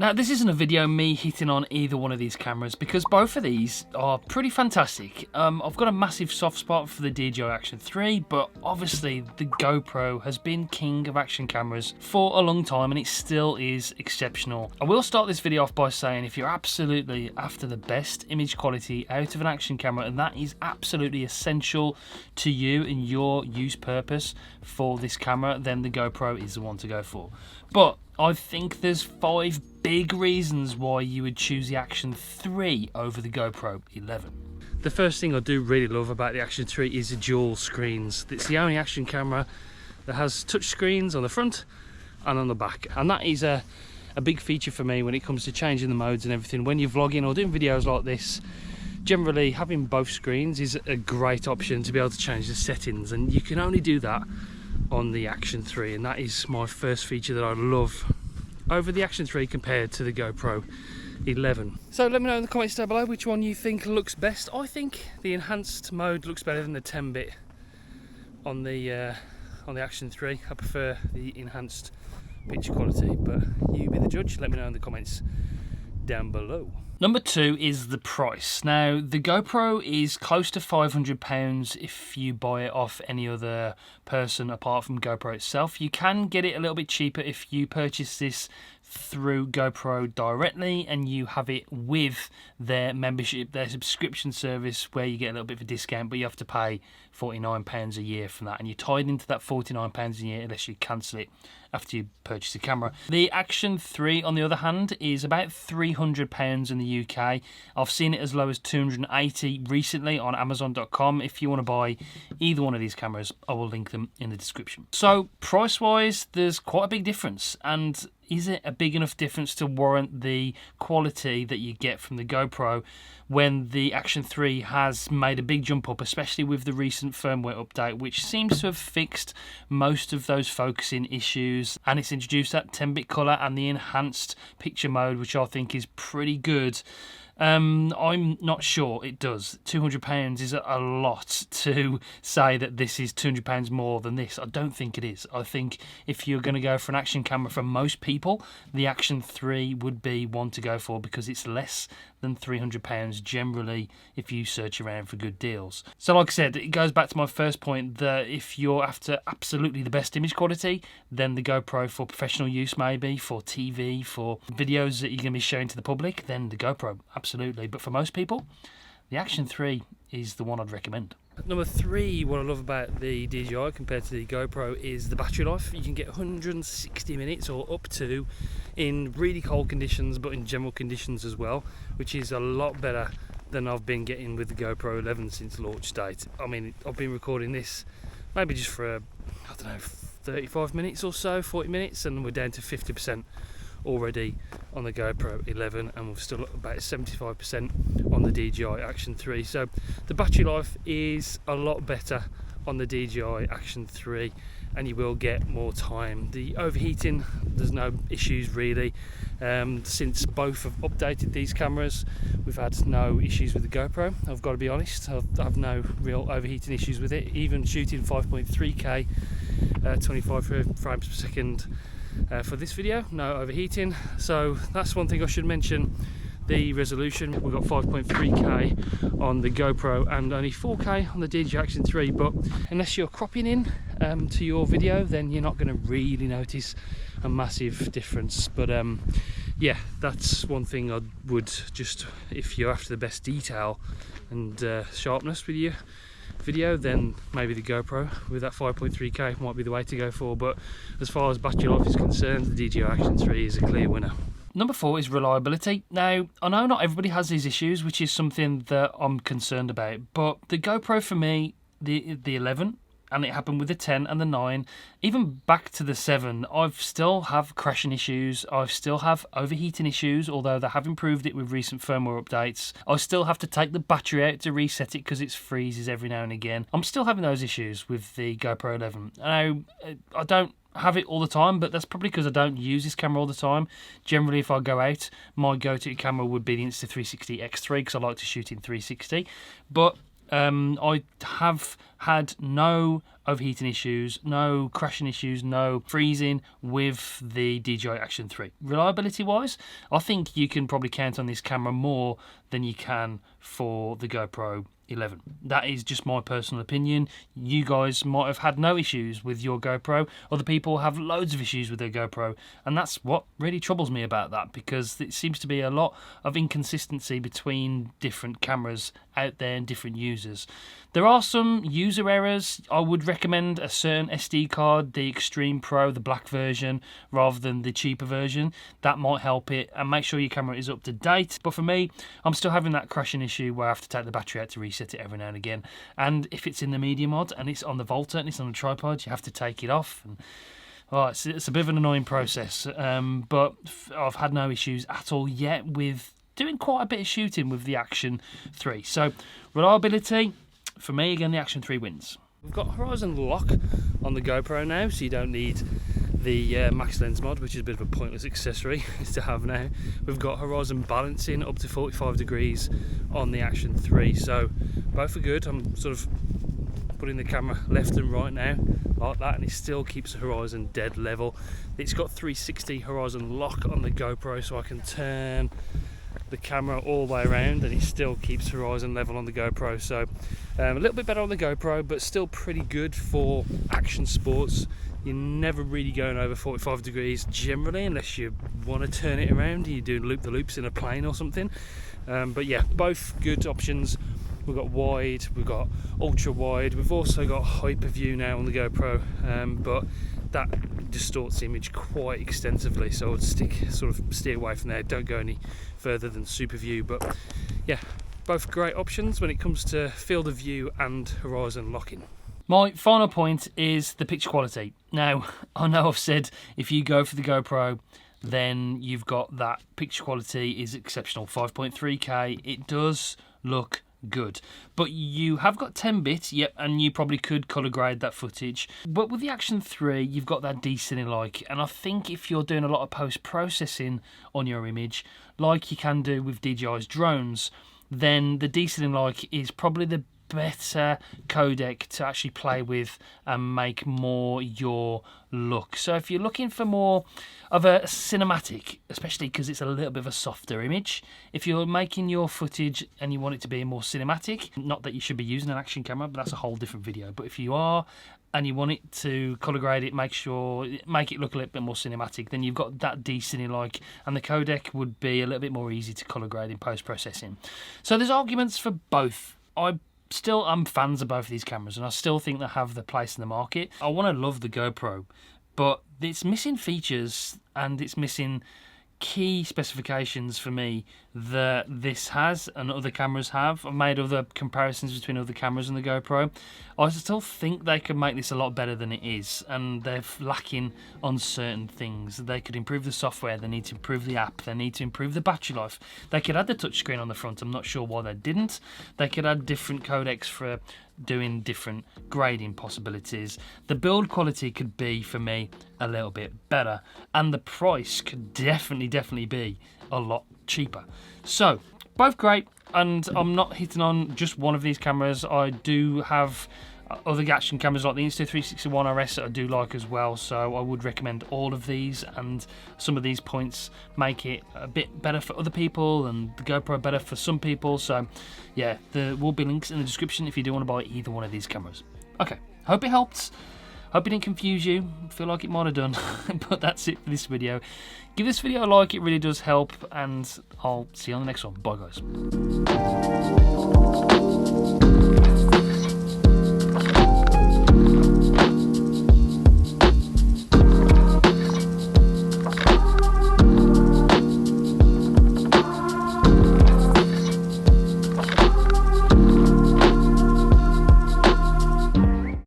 Now, this isn't a video me hitting on either one of these cameras because both of these are pretty fantastic. I've got a massive soft spot for the DJI Action 3, but obviously the GoPro has been king of action cameras for a long time and it still is exceptional. I will start this video off by saying if you're absolutely after the best image quality out of an action camera, and that is absolutely essential to you and your use purpose for this camera, then the GoPro is the one to go for. But I think there's 5 big reasons why you would choose the Action 3 over the GoPro 11. The first thing I do really love about the Action 3 is the dual screens. It's the only action camera that has touch screens on the front and on the back, and that is a big feature for me when it comes to changing the modes and everything. When you're vlogging or doing videos like this, generally having both screens is a great option to be able to change the settings, and you can only do that on the Action 3, and that is my first feature that I love over the Action 3 compared to the GoPro 11. So let me know in the comments down below which one you think looks best. I think the enhanced mode looks better than the 10-bit on the Action 3. I prefer the enhanced picture quality, but you be the judge. Let me know in the comments down below. Number 2 is the price. Now, the GoPro is close to £500 if you buy it off any other person apart from GoPro itself. You can get it a little bit cheaper if you purchase this through GoPro directly and you have it with their membership, their subscription service, where you get a little bit of a discount, but you have to pay £49 a year from that, and you're tied into that £49 a year unless you cancel it after you purchase the camera. The Action 3, on the other hand, is about £300 in the UK. I've seen it as low as £280 recently on Amazon.com. If you want to buy either one of these cameras, I will link them in the description. So price-wise, there's quite a big difference, and is it a big enough difference to warrant the quality that you get from the GoPro when the Action 3 has made a big jump up, especially with the recent firmware update, which seems to have fixed most of those focusing issues, and it's introduced that 10-bit colour and the enhanced picture mode, which I think is pretty good. I'm not sure it does. £200 is a lot to say that this is £200 more than this. I don't think it is. I think if you're going to go for an action camera, for most people, the Action 3 would be one to go for because it's less than £300 generally if you search around for good deals. So like I said, it goes back to my first point that if you're after absolutely the best image quality, then the GoPro for professional use, maybe for TV, for videos that you're going to be showing to the public, then the GoPro, absolutely. But for most people, the Action 3 is the one I'd recommend. Number 3, what I love about the DJI compared to the GoPro is the battery life. You can get 160 minutes or up to in really cold conditions, but in general conditions as well, which is a lot better than I've been getting with the GoPro 11 since launch date. I mean, I've been recording this maybe just for, I don't know, 35 minutes or so, 40 minutes, and we're down to 50% already on the GoPro 11, and we're still at about 75% on the DJI Action 3. So the battery life is a lot better on the DJI Action 3, and you will get more time. The overheating, there's no issues really. Since both have updated these cameras, we've had no issues with the GoPro. I've got to be honest, I've no real overheating issues with it. Even shooting 5.3K 25 frames per second for this video, no overheating. So that's one thing I should mention. The resolution, we've got 5.3K on the GoPro and only 4K on the DJI Action 3, but unless you're cropping in to your video, then you're not going to really notice a massive difference. But yeah, that's one thing I would just, if you're after the best detail and sharpness with your video, then maybe the GoPro with that 5.3K might be the way to go for. But as far as battery life is concerned, the DJI Action 3 is a clear winner. Number 4 is reliability. Now, I know not everybody has these issues, which is something that I'm concerned about, but the GoPro for me, the 11, and it happened with the 10 and the 9, even back to the 7, I've still have crashing issues, I still have overheating issues, although they have improved it with recent firmware updates. I still have to take the battery out to reset it because it freezes every now and again. I'm still having those issues with the GoPro 11. Now, I don't have it all the time, but that's probably because I don't use this camera all the time. Generally, if I go out, my go-to camera would be the Insta360 X3 because I like to shoot in 360. But I have had no overheating issues, no crashing issues, no freezing with the DJI Action 3. Reliability wise, I think you can probably count on this camera more than you can for the GoPro 11. That is just my personal opinion. You guys might have had no issues with your GoPro. Other people have loads of issues with their GoPro, and that's what really troubles me about that, because it seems to be a lot of inconsistency between different cameras out there and different users. There are some user errors. I would recommend a certain SD card, the Extreme Pro, the black version, rather than the cheaper version. That might help it, and make sure your camera is up to date. But for me, I'm still having that crashing issue where I have to take the battery out to reset it every now and again. And if it's in the media mod and it's on the Volta and it's on a tripod, you have to take it off. And it's a bit of an annoying process. But I've had no issues at all yet with doing quite a bit of shooting with the Action 3. So reliability, for me, again, the Action 3 wins. We've got horizon lock on the GoPro now, so you don't need the max lens mod, which is a bit of a pointless accessory to have now. We've got horizon balancing up to 45 degrees on the Action 3, so both are good. I'm sort of putting the camera left and right now like that, and it still keeps the horizon dead level. It's got 360 horizon lock on the GoPro, so I can turn the camera all the way around and it still keeps horizon level on the GoPro. So a little bit better on the GoPro, but still pretty good for action sports. You're never really going over 45 degrees generally, unless you want to turn it around. You're doing loop-the-loops in a plane or something. But yeah, both good options. We've got wide, we've got ultra wide, we've also got hyper view now on the GoPro, but that distorts the image quite extensively, so I would steer away from there. Don't go any further than super view. But yeah, both great options when it comes to field of view and horizon locking. My final point is the picture quality. Now, I know I've said if you go for the GoPro, then you've got that picture quality is exceptional, 5.3K. It does look good, but you have got 10-bit, yep, and you probably could color grade that footage. But with the Action 3, you've got that decine-like, and I think if you're doing a lot of post-processing on your image, like you can do with DJI's drones, then the decine-like is probably the better codec to actually play with and make more your look. So if you're looking for more of a cinematic, especially because it's a little bit of a softer image, if you're making your footage and you want it to be more cinematic, not that you should be using an action camera, but that's a whole different video. But if you are and you want it to color grade it, make it look a little bit more cinematic, then you've got that decine-like, and the codec would be a little bit more easy to color grade in post-processing. So there's arguments for both. I'm fans of both of these cameras, and I still think they have their place in the market. I want to love the GoPro, but it's missing features and it's missing key specifications for me that this has and other cameras have. I've made other comparisons between other cameras and the GoPro. I still think they could make this a lot better than it is, and they're lacking on certain things. They could improve the software, they need to improve the app, they need to improve the battery life. They could add the touchscreen on the front, I'm not sure why they didn't. They could add different codecs for doing different grading possibilities. The build quality could be, for me, a little bit better, and the price could definitely be a lot cheaper. So both great, and I'm not hitting on just one of these cameras. I do have other action cameras like the Insta360 One RS that I do like as well, so I would recommend all of these, and some of these points make it a bit better for other people and the GoPro better for some people. So yeah, there will be links in the description if you do want to buy either one of these cameras. Okay, hope it helped. Hope it didn't confuse you. I feel like it might have done. But that's it for this video. Give this video a like, it really does help, and I'll see you on the next one. Bye guys.